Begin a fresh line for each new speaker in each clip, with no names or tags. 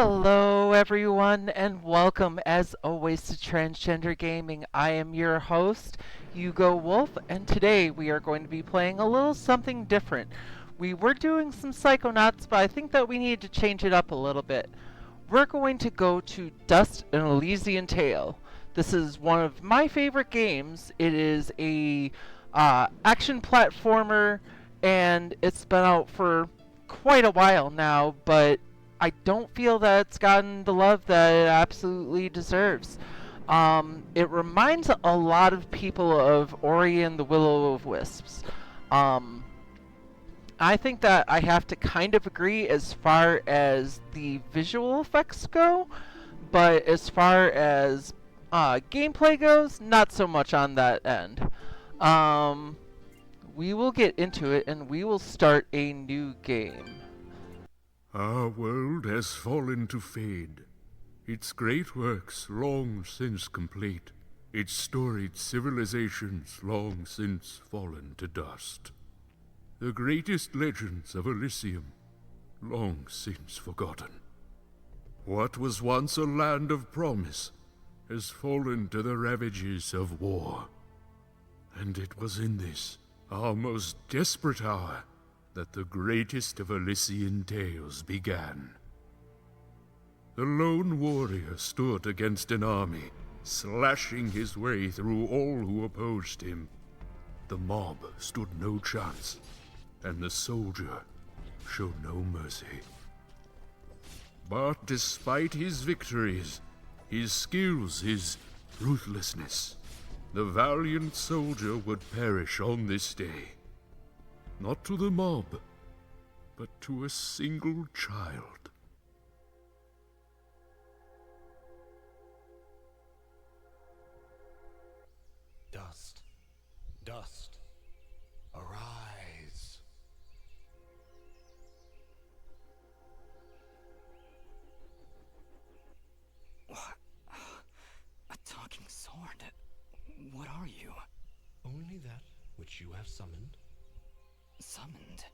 Hello, everyone, and welcome, as always, to Transgender Gaming. I am your host, Hugo Wolf, and today we are going to be playing a little something different. We were doing some Psychonauts, but I think that we need to change it up a little bit. We're going to go to Dust and Elysian Tail. This is one of my favorite games. It is a action platformer, and it's been out for quite a while now, but I don't feel that it's gotten the love that it absolutely deserves. It reminds a lot of people of Ori and the Will of Wisps. Um, I think that I have to kind of agree as far as the visual effects go, but as far as gameplay goes, not so much on that end. Um, we will get into it and we will start a new game.
Our world has fallen to fade, its great works long since complete, its storied civilizations long since fallen to dust. The greatest legends of Elysium long since forgotten. What was once a land of promise has fallen to the ravages of war. And it was in this, our most desperate hour, that the greatest of Elysian tales began. The lone warrior stood against an army, slashing his way through all who opposed him. The mob stood no chance, and the soldier showed no mercy. But despite his victories, his skills, his ruthlessness, the valiant soldier would perish on this day. Not to the mob, but to a single child.
Dust, dust, arise.
What? A talking sword? What are you?
Only that which you have summoned.
Summoned?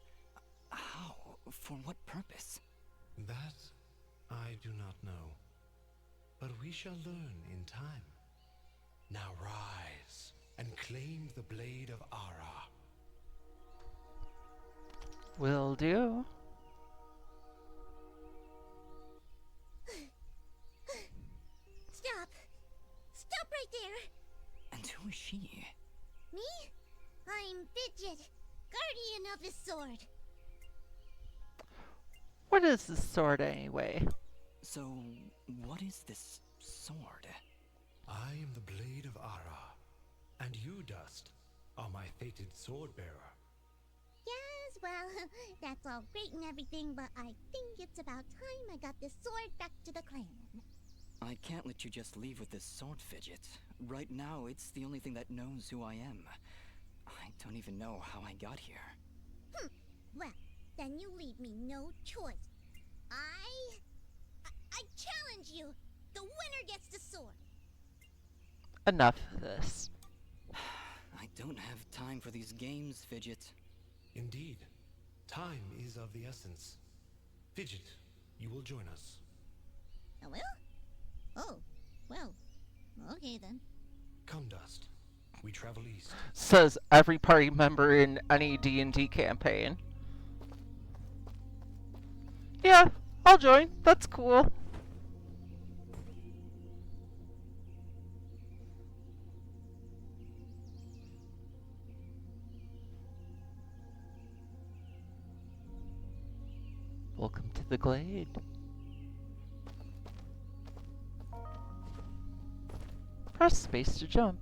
How? For what purpose?
That I do not know. But we shall learn in time. Now rise and claim the blade of Ara.
Will do.
Stop! Stop right there!
And who is she?
Me? I'm Fidget, guardian of the sword.
What is this sword anyway?
So, what is this sword?
I am the blade of Ara, and you, Dust, are my fated sword bearer.
Yes, well, that's all great and everything, but I think it's about time I got this sword back to the clan.
I can't let you just leave with this sword, Fidget. Right now, it's the only thing that knows who I am. I don't even know how I got here.
Well, then you leave me no choice. I challenge you! The winner gets the sword!
Enough of this.
I don't have time for these games, Fidget.
Indeed, time is of the essence. Fidget, you will join us.
I will? Oh, well, okay then.
Come, Dust. We travel east.
Says every party member in any D&D campaign. Yeah, I'll join. That's cool. Welcome to the Glade. Press space to jump.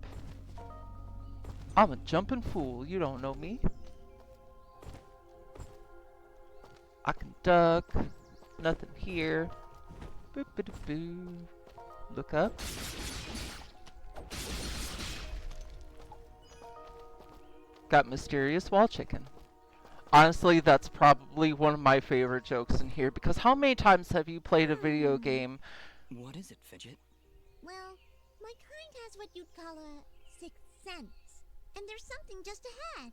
I'm a jumping fool, you don't know me. I can duck. Nothing here. Boop -a boo. Look up. Got mysterious wall chicken. Honestly, that's probably one of my favorite jokes in here, because how many times have you played a video game?
What is it, Fidget?
Well, my kind has what you'd call a sixth sense. And there's something just ahead.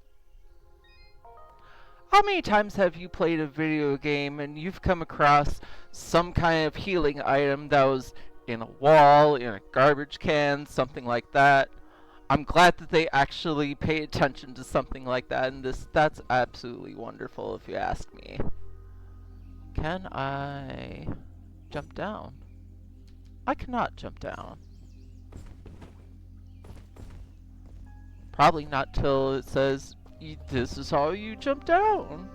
How many times have you played a video game and you've come across some kind of healing item that was in a wall, in a garbage can, something like that? I'm glad that they actually pay attention to something like that, and that's absolutely wonderful if you ask me. Can I jump down? I cannot jump down. Probably not till it says, this is how you jump down.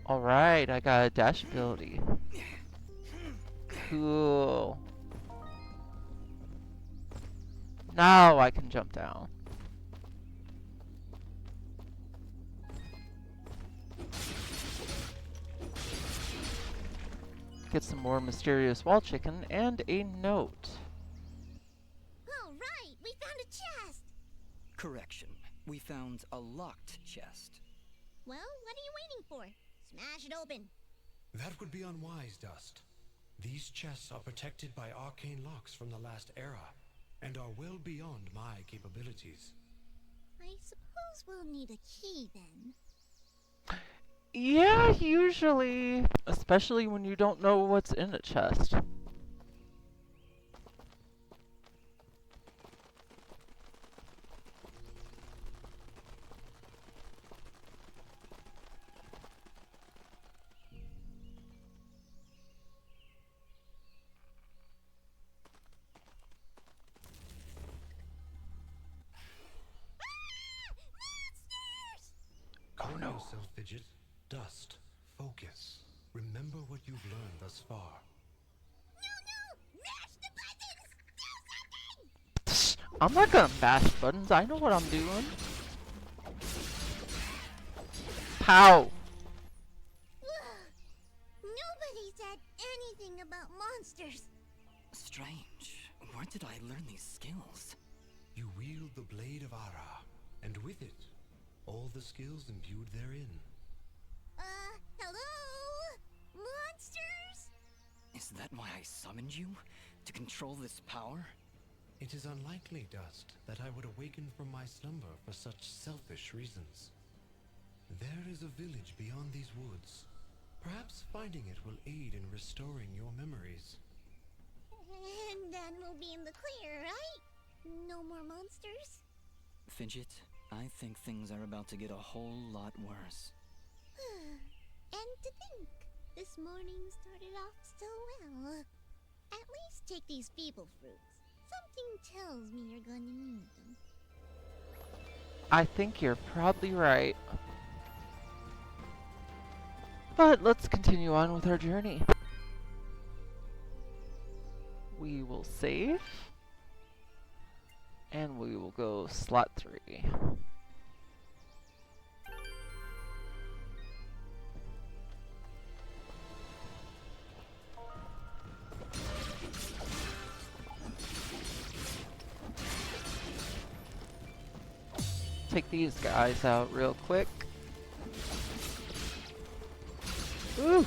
Alright, I got a dash ability. Cool. Now I can jump down. Get some more mysterious wall chicken and a note.
All right, we found a chest.
Correction. We found a locked chest.
Well, what are you waiting for? Smash it open.
That would be unwise, Dust. These chests are protected by arcane locks from the last era, and are well beyond my capabilities.
I suppose we'll need a key then.
Yeah, usually. Especially when you don't know what's in a chest.
Calm yourself, Fidget. Dust. Focus. Remember what you've learned thus far.
No! Mash the buttons! Do something!
I'm not gonna mash buttons. I know what I'm doing. Pow!
Nobody said anything about monsters.
Strange. Where did I learn these skills?
You wield the blade of Ara, and with it, all the skills imbued therein.
Hello? Monsters?
Is that why I summoned you? To control this power?
It is unlikely, Dust, that I would awaken from my slumber for such selfish reasons. There is a village beyond these woods. Perhaps finding it will aid in restoring your memories.
And then we'll be in the clear, right? No more monsters?
Fidget, I think things are about to get a whole lot worse.
And to think, this morning started off so well. At least take these feeble fruits. Something tells me you're going to need them.
I think you're probably right. But let's continue on with our journey. We will save. And we will go slot 3. Take these guys out real quick. Ooh!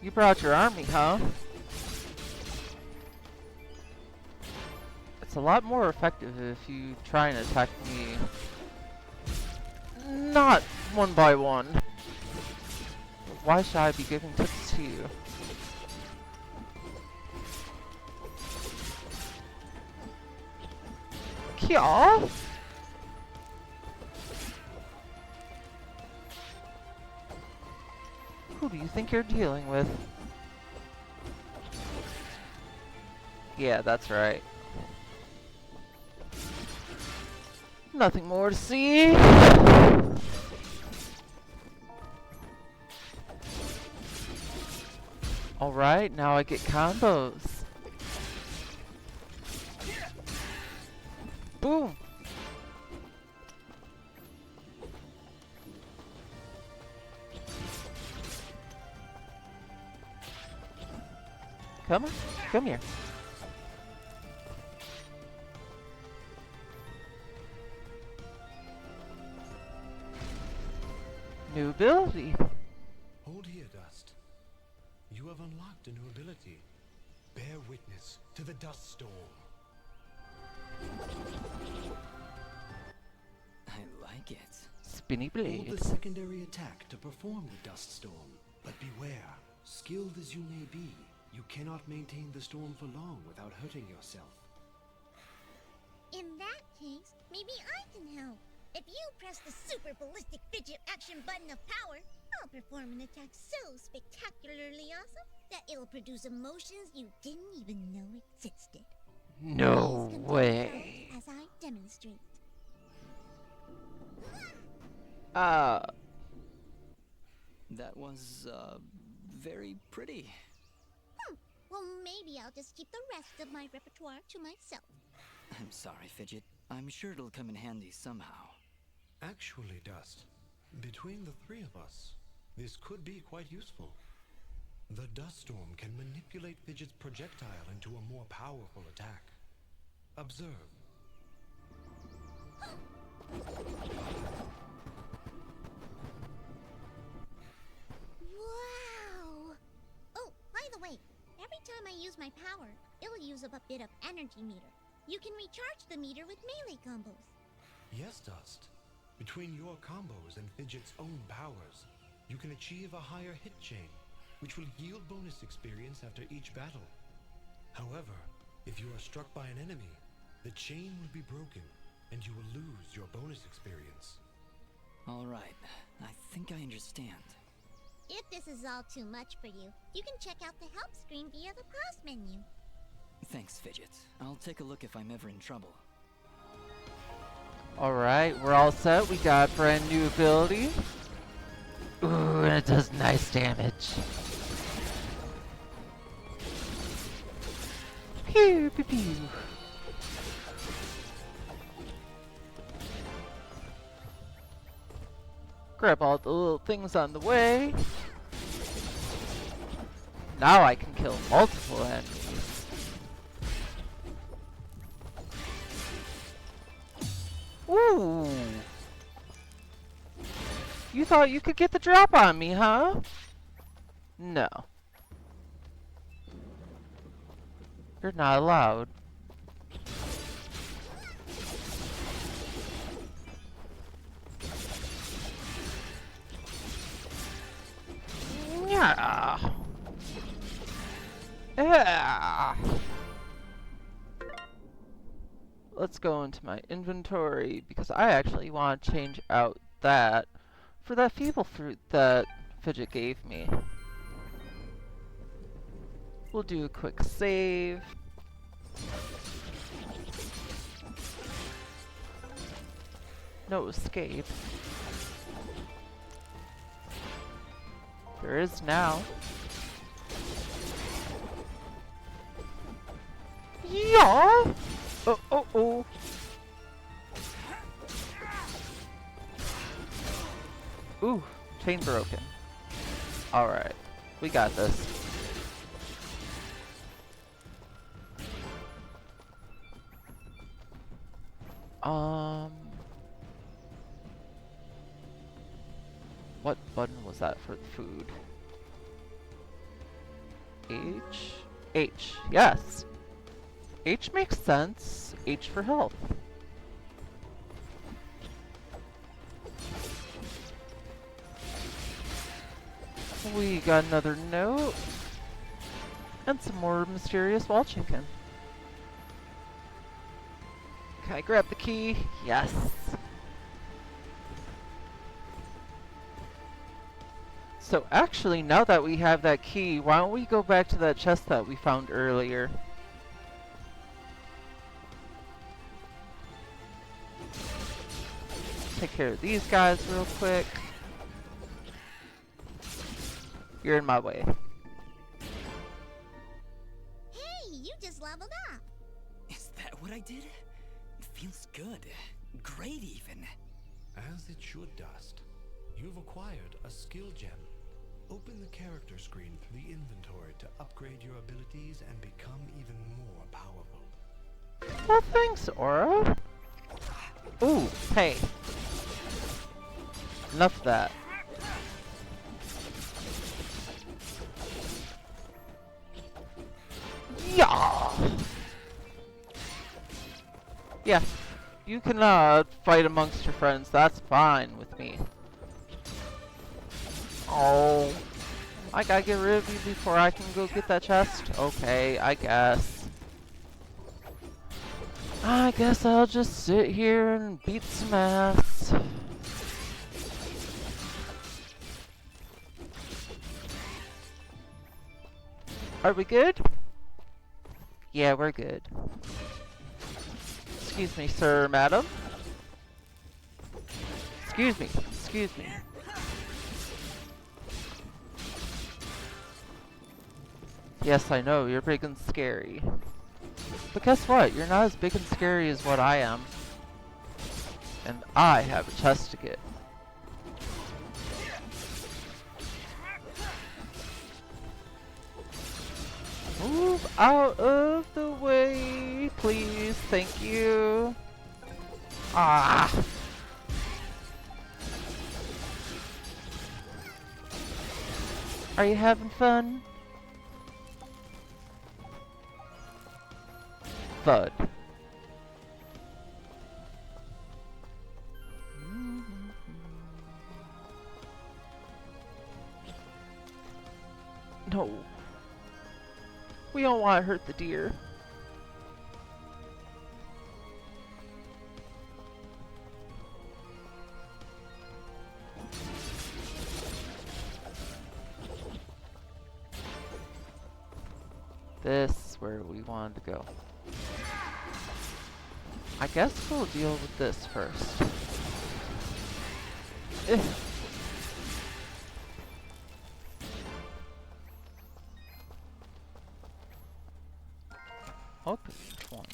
You brought your army, huh? It's a lot more effective if you try and attack me. Not one by one. Why should I be giving tips to you? Kya? Who do you think you're dealing with? Yeah, that's right. Nothing more to see. Alright, now I get combos. Boom! Come on, come here. New ability.
Hold here, Dust. You have unlocked a new ability. Bear witness to the dust storm.
like it.
Spinny
Hold
blade.
the secondary attack to perform the dust storm. But beware, skilled as you may be, you cannot maintain the storm for long without hurting yourself.
In that case, maybe I can help. If you press the super ballistic fidget action button of power, I'll perform an attack so spectacularly awesome that it'll produce emotions you didn't even know existed.
No
Please come take a
way.
look as I demonstrate.
That was, very pretty.
Well, maybe I'll just keep the rest of my repertoire to myself.
I'm sorry, Fidget. I'm sure it'll come in handy somehow.
Actually, Dust, between the three of us, this could be quite useful. The dust storm can manipulate Fidget's projectile into a more powerful attack. Observe.
Wow! Oh, by the way, every time I use my power, it'll use up a bit of energy meter. You can recharge the meter with melee combos.
Yes, Dust. Between your combos and Fidget's own powers, you can achieve a higher hit chain, which will yield bonus experience after each battle. However, if you are struck by an enemy, the chain will be broken, and you will lose your bonus experience.
Alright, I think I understand.
If this is all too much for you, you can check out the help screen via the pause menu.
Thanks, Fidget. I'll take a look if I'm ever in trouble.
Alright, we're all set. We got brand new ability. Ooh, and it does nice damage. Pew, pew, pew. Grab all the little things on the way. Now I can kill multiple enemies. Ooh. You thought you could get the drop on me, huh? No. You're not allowed. Yeah. Yeah. Let's go into my inventory because I actually want to change out that for that feeble fruit that Fidget gave me. We'll do a quick save. No escape. There is now. Yeah! Oh, oh, oh. Ooh, chain broken. Alright, we got this. What button was that for the food? H? H, yes. H makes sense. H for health. We got another note. And some more mysterious wall chicken. Can I grab the key? Yes. So actually, now that we have that key, why don't we go back to that chest that we found earlier? Take care of these guys real quick. You're in my way.
Hey, you just leveled up.
Is that what I did? It feels good. Great, even.
As it should, Dust. You've acquired a skill gem. Open the character screen to the inventory to upgrade your abilities and become even more powerful.
Well, thanks, Aura. Ooh, hey. Enough of that. Yeah. Yeah. You can fight amongst your friends. That's fine with me. Oh, I gotta get rid of you before I can go get that chest? Okay, I guess. I guess I'll just sit here and beat some ass. Are we good? Yeah, we're good. Excuse me, sir, madam. Excuse me, excuse me. Yes, I know, you're big and scary. But guess what? You're not as big and scary as what I am. And I have a chest to get. Move out of the way, please. Thank you. Ah. Are you having fun? Thud. No. We don't want to hurt the deer. This is where we wanted to go. I guess we'll deal with this first. Open one.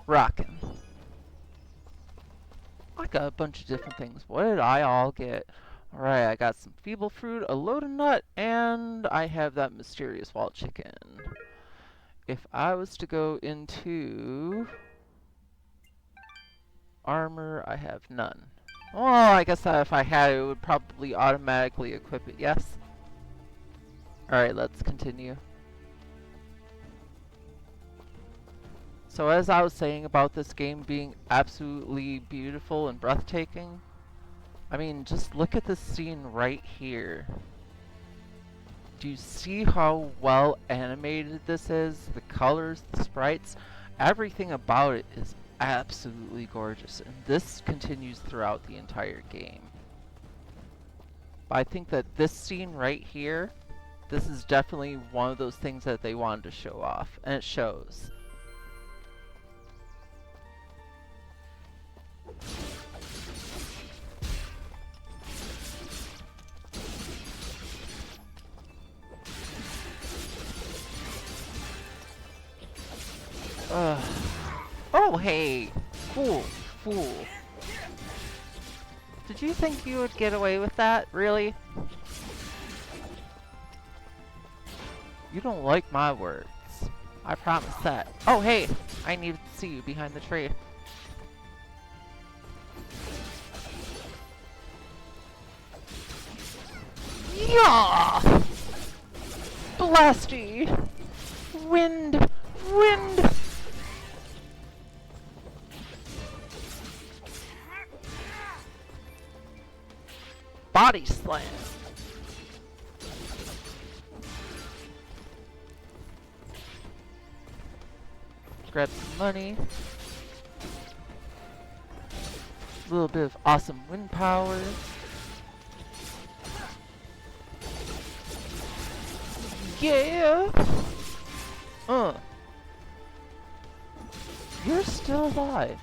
Rockin'. I got a bunch of different things. What did I all get? Alright, I got some feeble fruit, a loaded nut, and I have that mysterious wild chicken. If I was to go into armor, I have none. Well, I guess that if I had it, it would probably automatically equip it, yes? Alright, let's continue. So as I was saying about this game being absolutely beautiful and breathtaking, I mean, just look at this scene right here. Do you see how well animated this is? The colors, the sprites, everything about it is absolutely gorgeous. And this continues throughout the entire game. But I think that this scene right here, this is definitely one of those things that they wanted to show off. And it shows. Oh, hey! Fool! Fool! Did you think you would get away with that? Really? You don't like my words. I promise that. Oh, hey! I needed to see you behind the tree. Yeah! Blasty! Wind! Wind! Body slam! Grab some money. A little bit of awesome wind power. Yeah! You're still alive.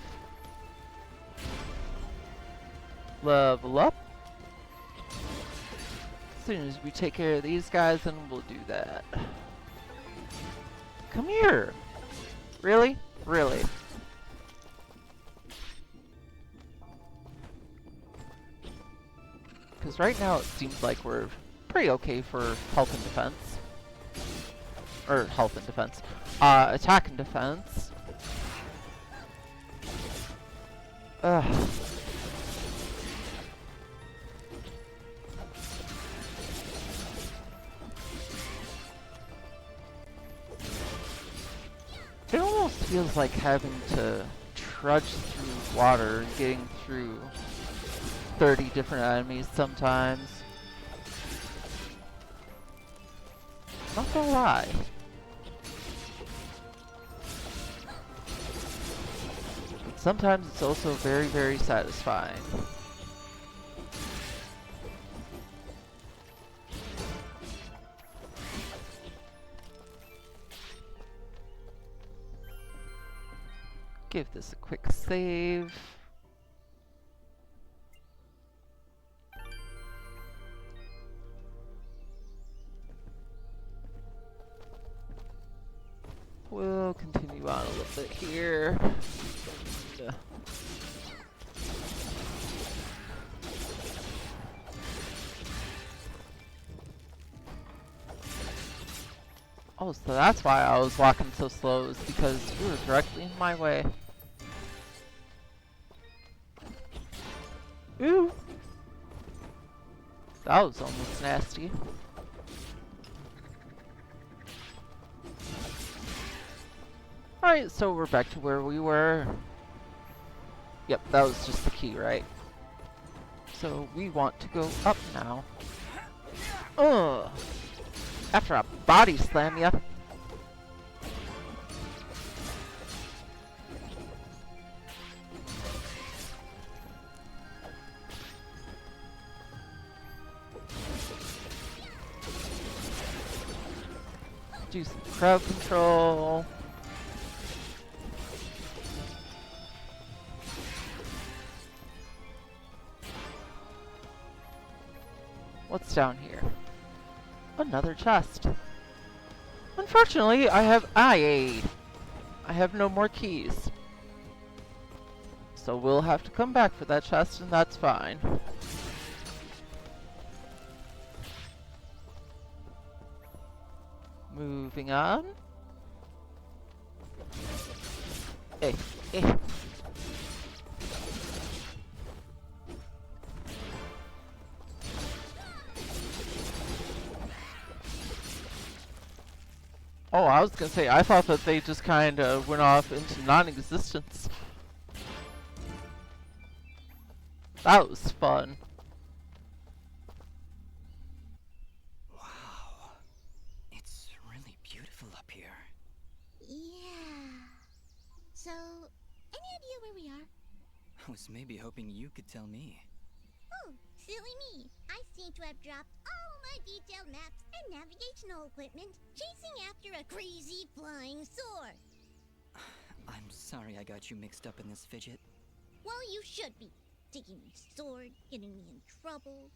Level up. As soon as we take care of these guys, then we'll do that. Come here! Really? Really? Because right now it seems like we're pretty okay for health and defense. Or health and defense. Attack and defense. Ugh. is like having to trudge through water and getting through 30 different enemies sometimes. Not gonna lie. Sometimes it's also very, very satisfying. Give this a quick save. We'll continue on a little bit here. Oh, so that's why I was walking so slow, is because you were directly in my way. Ooh! That was almost nasty. Alright, so we're back to where we were. Yep, that was just the key, right? So we want to go up now. Ugh! After I body slam ya. Do some crowd control. What's down here? Another chest. Unfortunately, I have no more keys. So we'll have to come back for that chest, and that's fine. Moving on. Hey, hey. Oh, I was gonna say, I thought that they just kind of went off into non-existence. That was fun.
Wow. It's really beautiful up here.
Yeah. So, any idea where we are?
I was maybe hoping you could tell me.
Oh, silly me. I seem to have dropped all my detailed maps and navigational equipment chasing after a crazy flying sword.
I'm sorry I got you mixed up in this, Fidget.
Well, you should be. Taking my sword, getting me in trouble.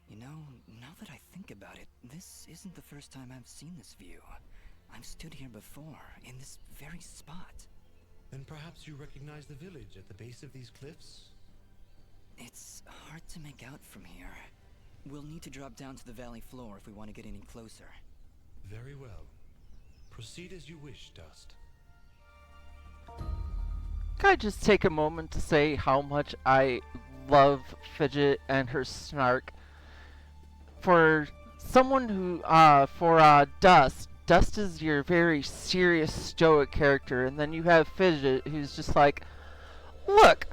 You know, now that I think about it, this isn't the first time I've seen this view. I've stood here before, in this very spot.
Then perhaps you recognize the village at the base of these cliffs?
It's hard to make out from here. We'll need to drop down to the valley floor if we want to get any closer.
Very well. Proceed as you wish, Dust.
Can I just take a moment to say how much I love Fidget and her snark? For someone who, Dust, Dust is your very serious, stoic character, and then you have Fidget, who's just like, look,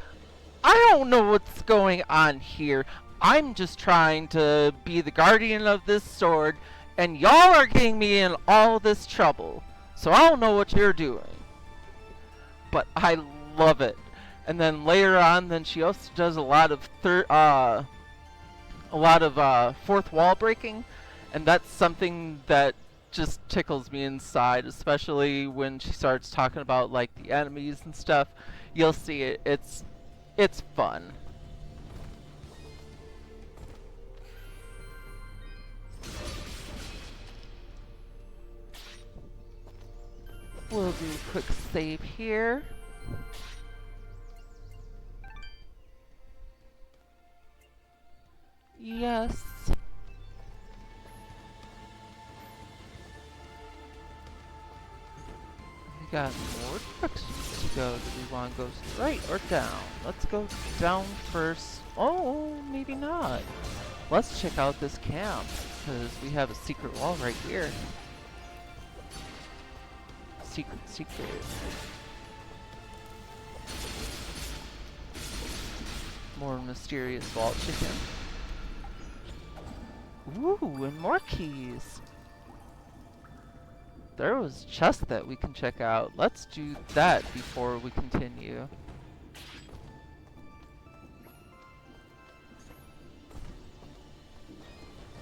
I don't know what's going on here. I'm just trying to be the guardian of this sword, and y'all are getting me in all this trouble. So I don't know what you're doing. But I love it. And then later on, then she also does a lot of fourth wall breaking, and that's something that just tickles me inside, especially when she starts talking about like the enemies and stuff. You'll see it. It's fun. We'll do a quick save here. Yes. We got more directions to go. Do we want to go straight or down? Let's go down first. Oh, maybe not. Let's check out this camp, because we have a secret wall right here. Secret. More mysterious vault chicken. Ooh, and more keys. There was a chest that we can check out. Let's do that before we continue.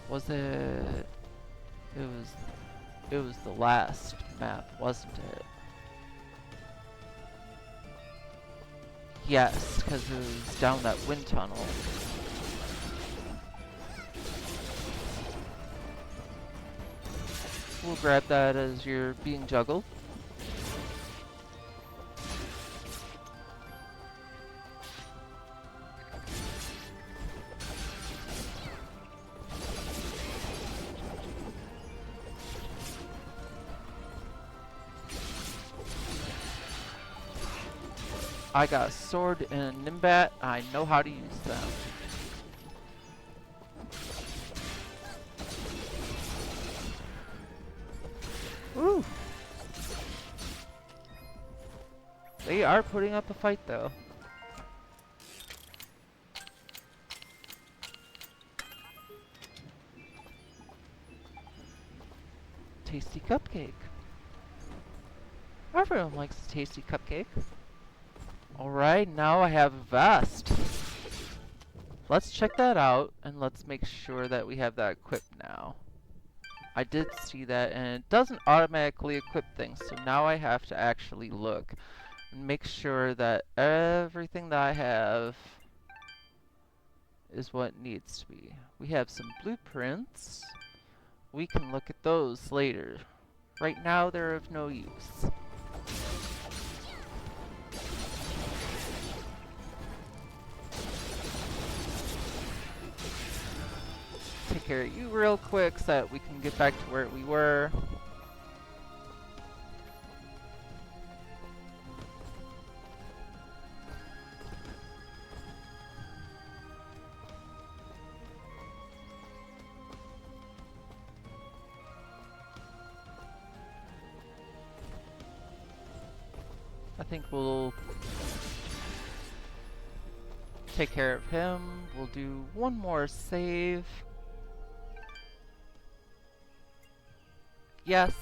Was it? It was the last map, wasn't it? Yes, because it was down that wind tunnel. We'll grab that as you're being juggled. I got a sword and a nimbat. I know how to use them. Ooh. They are putting up a fight though. Tasty cupcake. Everyone likes a tasty cupcake. Alright, now I have a vest. Let's check that out and let's make sure that we have that equipped now. I did see that and it doesn't automatically equip things, so now I have to actually look and make sure that everything that I have is what it needs to be. We have some blueprints. We can look at those later. Right now they're of no use. Take care of you real quick so that we can get back to where we were. I think we'll take care of him. We'll do one more save. Yes.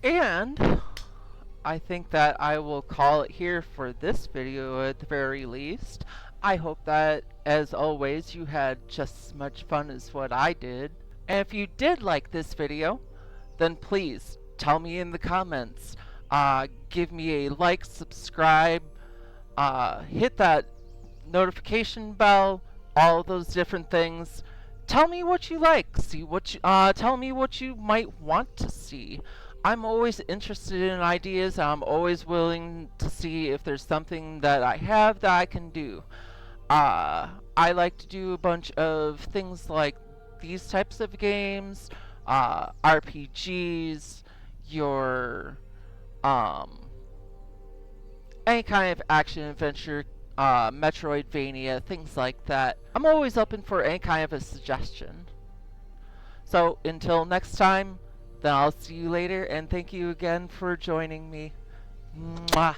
And I think that I will call it here for this video at the very least. I hope that, as always, you had just as much fun as what I did. And if you did like this video, then please tell me in the comments. Give me a like, subscribe, hit that notification bell, all those different things. Tell me what you like. Tell me what you might want to see. I'm always interested in ideas. I'm always willing to see if there's something that I have that I can do. I like to do a bunch of things like these types of games, RPGs, your any kind of action adventure, Metroidvania, things like that. I'm always open for any kind of a suggestion. So until next time, then I'll see you later, and thank you again for joining me. Mwah.